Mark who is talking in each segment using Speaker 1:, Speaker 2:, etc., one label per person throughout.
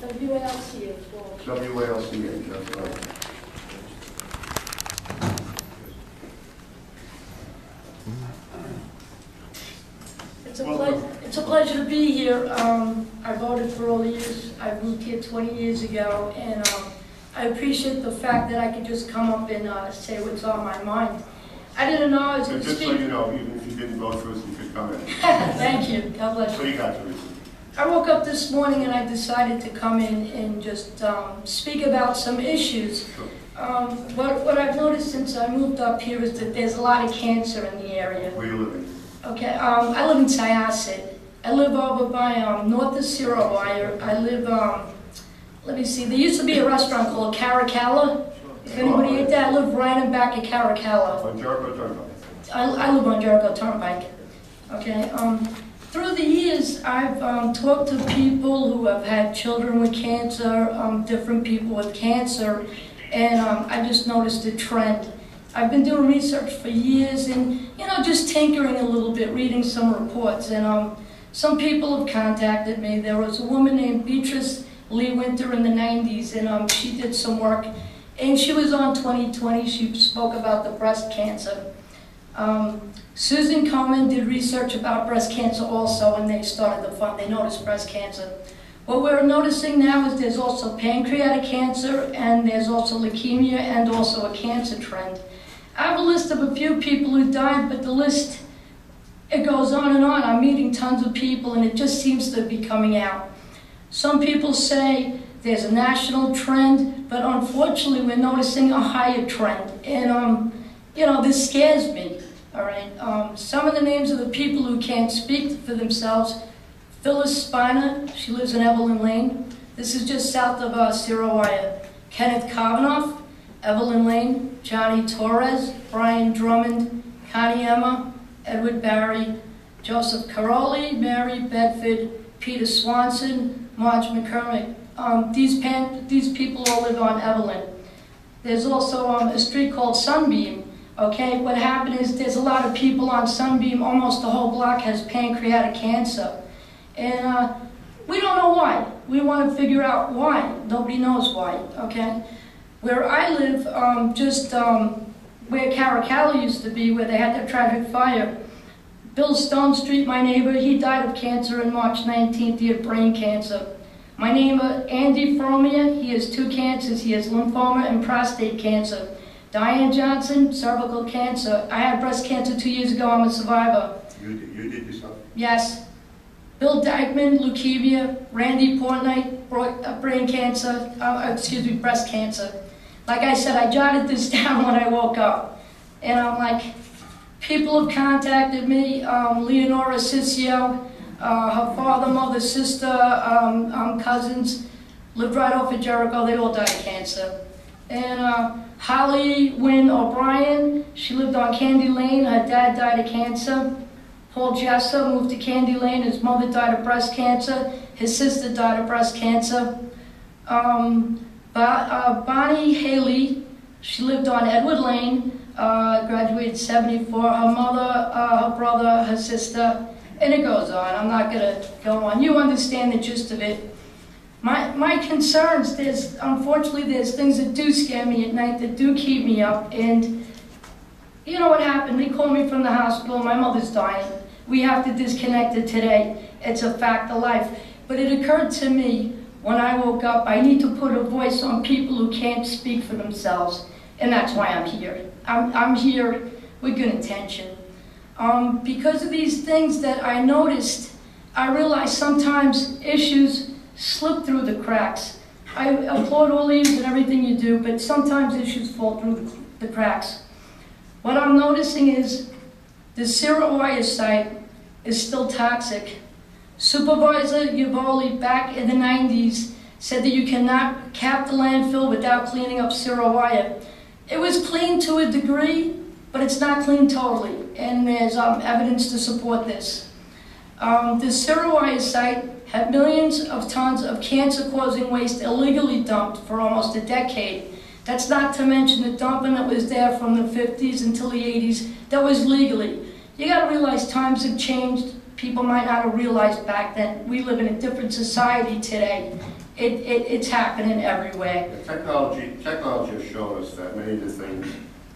Speaker 1: WALCH.
Speaker 2: WALCH, that's right.
Speaker 1: It's a pleasure to be here. I voted for all years. I moved here 20 years ago, and I appreciate the fact that I could just come up and say what's on my mind. I didn't know I was going to speak.
Speaker 2: Just so you know, even if you didn't vote for us, you could come in.
Speaker 1: Thank you. God bless you.
Speaker 2: What do you got, Theresa?
Speaker 1: I woke up this morning and I decided to come in and just speak about some issues. What I've noticed since I moved up here is that there's a lot of cancer in the area.
Speaker 2: Where are you living?
Speaker 1: Okay, I live in Syosset. I live over by north of Zero Wire. I live, let me see, there used to be a restaurant called Caracalla. If anybody ate that, I live right in back of Caracalla.
Speaker 2: On Jericho Turnpike?
Speaker 1: I live on Jericho Turnpike. Okay, through the years, I've talked to people who have had children with cancer, different people with cancer, and I just noticed a trend. I've been doing research for years and, you know, just tinkering a little bit, reading some reports. And some people have contacted me. There was a woman named Beatrice Lee Winter in the 90s, and she did some work. And she was on 2020. She spoke about the breast cancer. Susan Komen did research about breast cancer also, and they started the fund. They noticed breast cancer. What we're noticing now is there's also pancreatic cancer, and there's also leukemia, and also a cancer trend. I have a list of a few people who died, but the list, it goes on and on. I'm meeting tons of people, and it just seems to be coming out. Some people say there's a national trend, but unfortunately we're noticing a higher trend. And, you know, this scares me, all right? Some of the names of the people who can't speak for themselves: Phyllis Spiner, she lives in Evelyn Lane. This is just south of Zero Wire. Kenneth Kavanaugh, Evelyn Lane. Johnny Torres, Brian Drummond, Connie Emma, Edward Barry, Joseph Caroli, Mary Bedford, Peter Swanson, Marge McCormick. These people all live on Evelyn. There's also a street called Sunbeam. Okay, what happened is there's a lot of people on Sunbeam. Almost the whole block has pancreatic cancer. And we don't know why. We want to figure out why. Nobody knows why, okay? Where I live, where Caracalla used to be, where they had that tragic fire, Bill Stone Street, my neighbor, he died of cancer on March 19th. He had brain cancer. My neighbor, Andy Fromia, he has 2 cancers. He has lymphoma and prostate cancer. Diane Johnson, cervical cancer. I had breast cancer 2 years ago. I'm a survivor.
Speaker 2: You did yourself?
Speaker 1: Yes. Bill Dykeman, leukemia. Randy Portnight, brain cancer, breast cancer. Like I said, I jotted this down when I woke up. And I'm like, people have contacted me. Leonora Ciccio, her father, mother, sister, cousins, lived right off of Jericho. They all died of cancer. And Holly Wynn O'Brien, she lived on Candy Lane. Her dad died of cancer. Paul Jesser moved to Candy Lane. His mother died of breast cancer. His sister died of breast cancer. Bonnie Haley, she lived on Edward Lane, graduated 74. Her mother, her brother, her sister, and it goes on. I'm not going to go on. You understand the gist of it. My concerns, unfortunately, there's things that do scare me at night, that do keep me up. And you know what happened? They called me from the hospital. My mother's dying. We have to disconnect her today. It's a fact of life. But it occurred to me when I woke up, I need to put a voice on people who can't speak for themselves. And that's why I'm here. I'm here with good intention. Because of these things that I noticed, I realized sometimes issues slip through the cracks. I applaud all of you and everything you do, but sometimes issues fall through the cracks. What I'm noticing is the Zero Wire site is still toxic. Supervisor Yavoli back in the 90s said that you cannot cap the landfill without cleaning up Zero Wire. It was clean to a degree, but it's not clean totally, and there's evidence to support this. The Zero Wire site had millions of tons of cancer-causing waste illegally dumped for almost a decade. That's not to mention the dumping that was there from the 50s until the 80s that was legally. You gotta realize times have changed. People might not have realized back then. We live in a different society today. It's happening everywhere.
Speaker 2: Yeah, technology has shown us that many of the things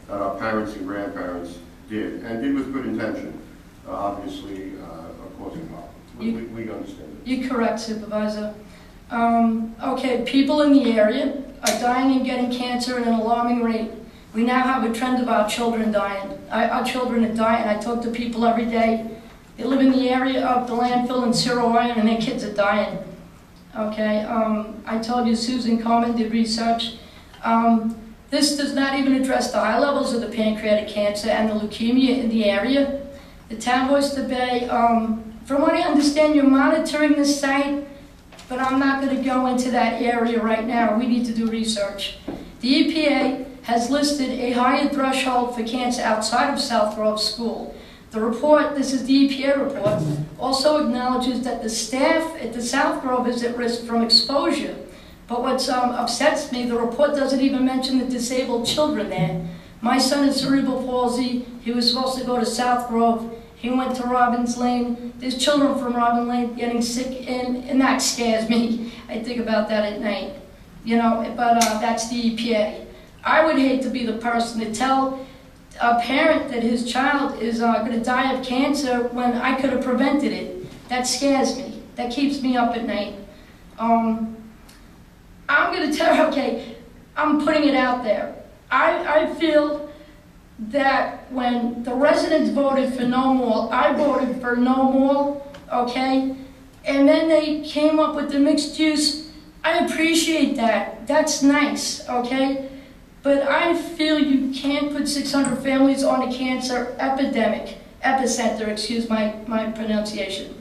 Speaker 2: that our parents and grandparents did, and did with good intention, obviously are causing problems. We understand it.
Speaker 1: You're correct, Supervisor. Okay, people in the area are dying and getting cancer at an alarming rate. We now have a trend of our children dying. Our children are dying. I talk to people every day. They live in the area of the landfill in Cerro Iron, and their kids are dying. Okay, I told you Susan Coleman did research. This does not even address the high levels of the pancreatic cancer and the leukemia in the area. The town of Oyster Bay, from what I understand, you're monitoring the site, but I'm not going to go into that area right now. We need to do research. The EPA has listed a higher threshold for cancer outside of South Grove School. The report, this is the EPA report, also acknowledges that the staff at the South Grove is at risk from exposure. But what upsets me, the report doesn't even mention the disabled children there. My son has cerebral palsy. He was supposed to go to South Grove. He went to Robbins Lane. There's children from Robbins Lane getting sick, and that scares me. I think about that at night. You know, but that's the EPA. I would hate to be the person to tell a parent that his child is going to die of cancer when I could have prevented it. That scares me. That keeps me up at night. I'm going to tell, okay, I'm putting it out there. I feel that when the residents voted for no more, I voted for no more, okay? And then they came up with the mixed use. I appreciate that. That's nice, okay? But I feel you can't put 600 families on a cancer epicenter, excuse my pronunciation.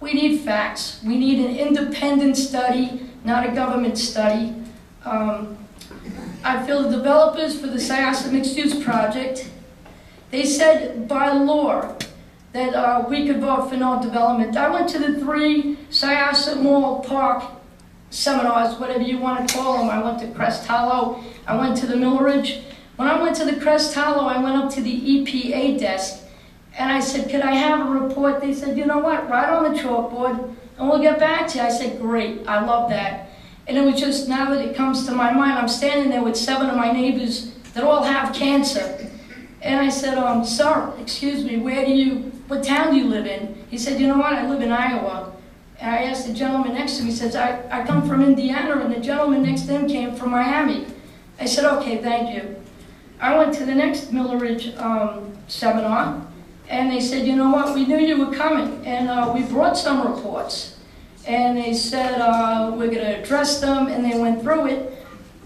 Speaker 1: We need facts. We need an independent study, not a government study. I feel the developers for the Syosset mixed-use project, they said by law that we could vote for no development. I went to the 3 Syosset Mall Park seminars, whatever you want to call them. I went to Crest Hollow. I went to the Milleridge. When I went to the Crest Hollow, I went up to the EPA desk, and I said, could I have a report? They said, you know what, write on the chalkboard, and we'll get back to you. I said, great, I love that. And it was just, now that it comes to my mind, I'm standing there with 7 of my neighbors that all have cancer. And I said, sir, excuse me, what town do you live in? He said, you know what, I live in Iowa. And I asked the gentleman next to me, he says, I come from Indiana, and the gentleman next to him came from Miami. I said, okay, thank you. I went to the next Milleridge seminar, and they said, you know what, we knew you were coming, and we brought some reports. And they said, we're going to address them, and they went through it.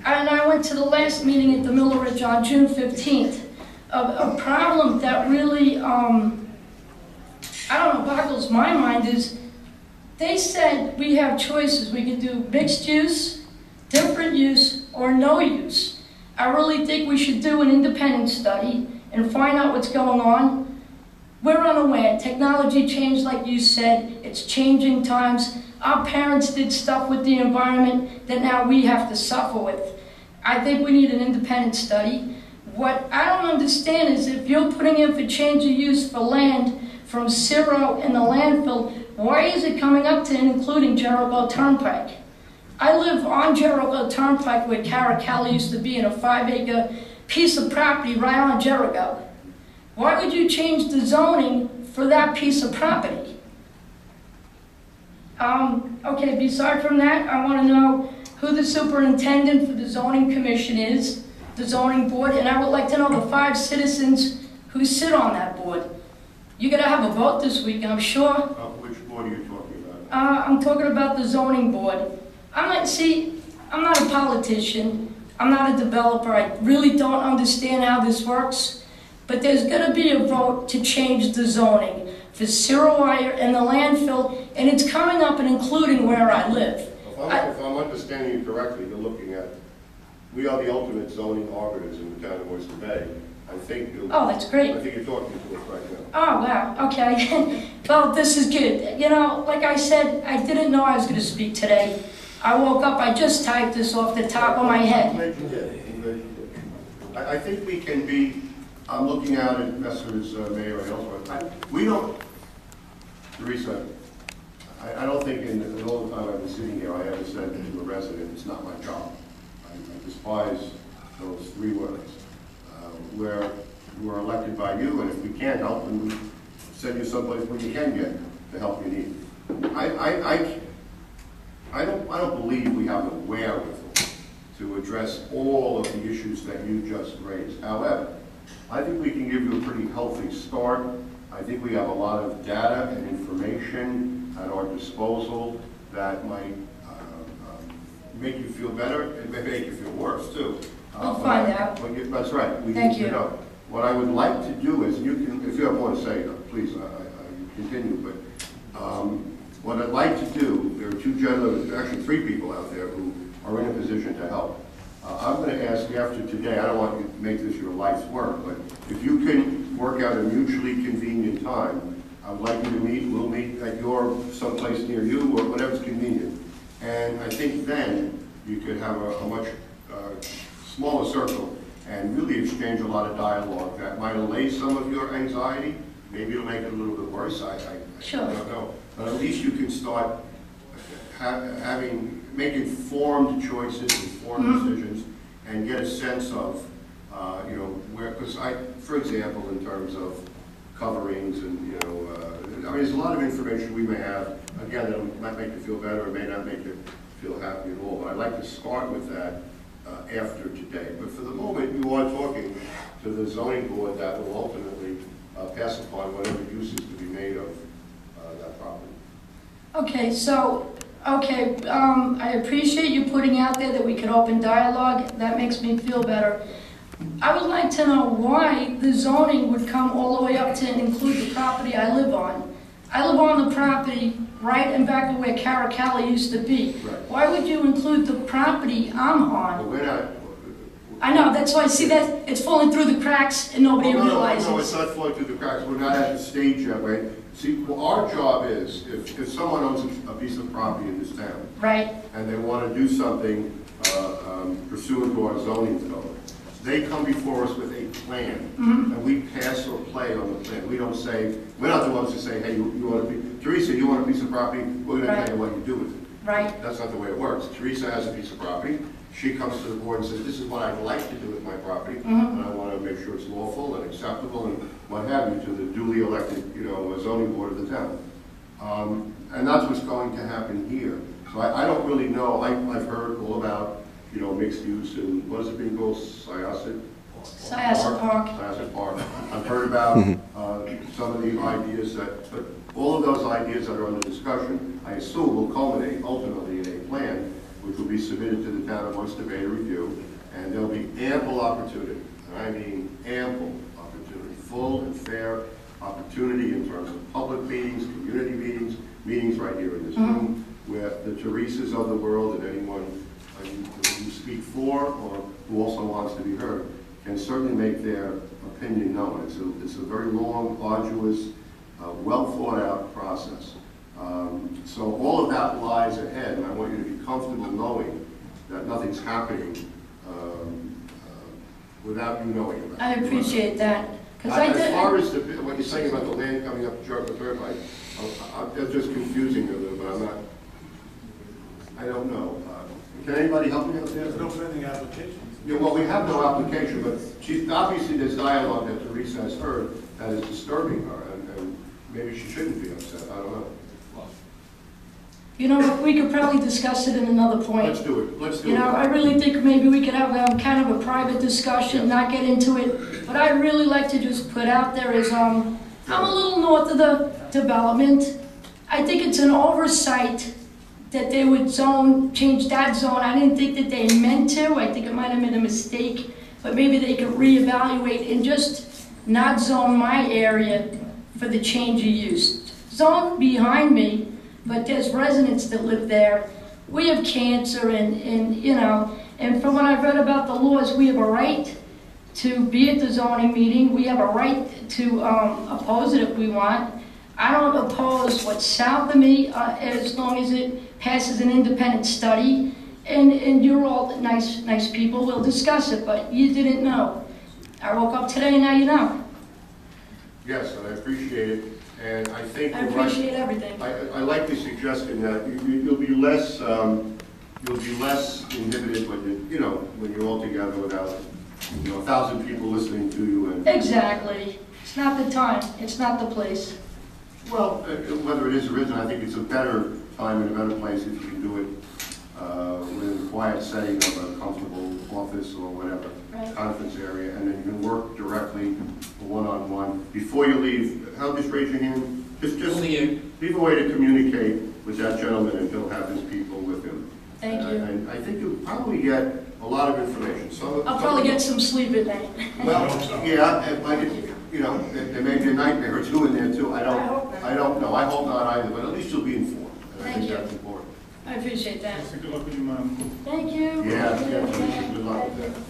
Speaker 1: And I went to the last meeting at the Milleridge on June 15th. A problem that really, I don't know, boggles my mind is, they said we have choices. We could do mixed use, different use, or no use. I really think we should do an independent study and find out what's going on. We're unaware. Technology changed, like you said. It's changing times. Our parents did stuff with the environment that now we have to suffer with. I think we need an independent study. What I don't understand is if you're putting in for change of use for land from Cerro and the landfill, why is it coming up to and including Jericho Turnpike? I live on Jericho Turnpike where Caracalla used to be in a 5-acre piece of property right on Jericho. Why would you change the zoning for that piece of property? Okay, beside from that, I want to know who the superintendent for the zoning commission is, the zoning board, and I would like to know the 5 citizens who sit on that board. You're going to have a vote this week, I'm sure.
Speaker 2: Which board are you talking about?
Speaker 1: I'm talking about the zoning board. I'm not a politician. I'm not a developer. I really don't understand how this works. But there's going to be a vote to change the zoning for Cerro Wire and the landfill, and it's coming up and including where I live.
Speaker 2: If I'm understanding you correctly, you're looking at, we are the ultimate zoning arbiters in the town of Oyster Bay. I think you're,
Speaker 1: oh, that's great.
Speaker 2: I think you're talking to us right now.
Speaker 1: Oh, wow, okay. Well, this is good. You know, like I said, I didn't know I was going to speak today. I woke up, I just typed this off the top of my head.
Speaker 2: I think we can be, I'm looking out at Messrs. Mayor and elsewhere. We don't, Theresa, I don't think in all the time I've been sitting here, I ever said to a resident, it's not my job. I despise those three words. We're elected by you, and if we can't help, then we send you someplace where you can get the help you need. I don't believe we have the wherewithal to address all of the issues that you just raised. However, I think we can give you a pretty healthy start. I think we have a lot of data and information at our disposal that might make you feel better. It may make you feel worse, too.
Speaker 1: I'll find out.
Speaker 2: That's right.
Speaker 1: Thank you.
Speaker 2: Know. What I would like to do is, you can, if you have more to say, please continue, but what I'd like to do, there are two gentlemen, actually three people out there who are in a position to help. I'm going to ask you after today, I don't want you to make this your life's work, but if you can work out a mutually convenient time, I would like you to meet, we'll meet at your, someplace near you, or whatever's convenient. And I think then you could have a much smaller circle and really exchange a lot of dialogue that might allay some of your anxiety. Maybe it'll make it a little bit worse, I
Speaker 1: sure.
Speaker 2: don't know. But at least you can start make informed choices, informed decisions, and get a sense of, you know, where, because for example, in terms of coverings and, you know, I mean, there's a lot of information we may have, again, that might make you feel better or may not make you feel happy at all, but I'd like to start with that after today. But for the moment, you are talking to the zoning board that will ultimately pass upon whatever uses to be made of that property.
Speaker 1: Okay, so, I appreciate you putting out there that we could open dialogue. That makes me feel better. I would like to know why the zoning would come all the way up to include the property I live on. I live on the property right in back of where Caracalla used to be.
Speaker 2: Right.
Speaker 1: Why would you include the property I'm on?
Speaker 2: But we're not.
Speaker 1: I know, that's why I see that it's falling through the cracks and nobody realizes.
Speaker 2: No, it's not falling through the cracks. We're not at the stage yet, right? See, well, our job is, if someone owns a piece of property in this town,
Speaker 1: right,
Speaker 2: and they want to do something pursuant to our zoning code, they come before us with a plan, and we pass or play on the plan. We don't say, we're not the ones who say, hey, you want a piece, Theresa, you want a piece of property, we're going to tell you what you do with it.
Speaker 1: Right.
Speaker 2: That's not the way it works. Theresa has a piece of property. She comes to the board and says, this is what I'd like to do with my property, and I want to make sure it's lawful and acceptable and what have you to the duly elected, you know, zoning board of the town. And that's what's going to happen here. So I don't really know. I've heard all about, you know, mixed use and what is it being called? Syosset
Speaker 1: Park.
Speaker 2: Syosset Park. I've heard about some of the ideas but all of those ideas that are under discussion, I assume will culminate ultimately in a plan which will be submitted to the town of Oyster Bay to review, and there'll be ample opportunity, and I mean ample opportunity, full and fair opportunity in terms of public meetings, community meetings, meetings right here in this room, where the Theresas of the world and anyone who speak for or who also wants to be heard can certainly make their opinion known. It's a very long, arduous, well thought out process. So all of that lies ahead, and I want you to be comfortable knowing that nothing's happening without you knowing about it.
Speaker 1: I appreciate that.
Speaker 2: As far as what you're saying about the land coming up to Jericho Turnpike, that's just confusing a little bit. I don't know. Can anybody help me out there?
Speaker 3: There's no pending applications.
Speaker 2: Yeah, well, we have no application, but obviously there's dialogue that Theresa has heard that is disturbing her, and maybe she shouldn't be upset. I don't know.
Speaker 1: You know, we could probably discuss it in another point.
Speaker 2: Let's do it. Let's do it.
Speaker 1: You know, I really think maybe we could have kind of a private discussion, not get into it. But I'd really like to just put out there is, I'm a little north of the development. I think it's an oversight that they would change that zone. I didn't think that they meant to. I think it might have been a mistake. But maybe they could reevaluate and just not zone my area for the change of use. Zone behind me, but there's residents that live there. We have cancer and you know, and from what I've read about the laws, we have a right to be at the zoning meeting. We have a right to oppose it if we want. I don't oppose what's south of me as long as it passes an independent study. And you're all nice people. We'll discuss it, but you didn't know. I woke up today and now you know.
Speaker 2: Yes, and I appreciate it. And I think
Speaker 1: I
Speaker 2: you're right.
Speaker 1: appreciate everything.
Speaker 2: I like the suggestion that you'll be less inhibited when you're all together without 1,000 people listening to you. And
Speaker 1: Exactly. It's not the time. It's not the place.
Speaker 2: well, whether it is or isn't, I think it's a better time and a better place if you can do it within a quiet setting of a comfortable office or whatever,
Speaker 1: Right.
Speaker 2: conference area, and then you can work directly one-on-one. Before you leave, just raise your hand. Just leave a way to communicate with that gentleman, and he'll have his people with him.
Speaker 1: Thank you.
Speaker 2: And I think you'll probably get a lot of information.
Speaker 1: I'll probably get some sleep at night.
Speaker 2: Well, yeah, there may be a nightmare or two in there too. I don't know. I hope not either, but at least you'll be informed. And I think that's important.
Speaker 1: I appreciate that.
Speaker 3: Good luck with your mom.
Speaker 1: Thank you.
Speaker 2: Yeah, good luck with that.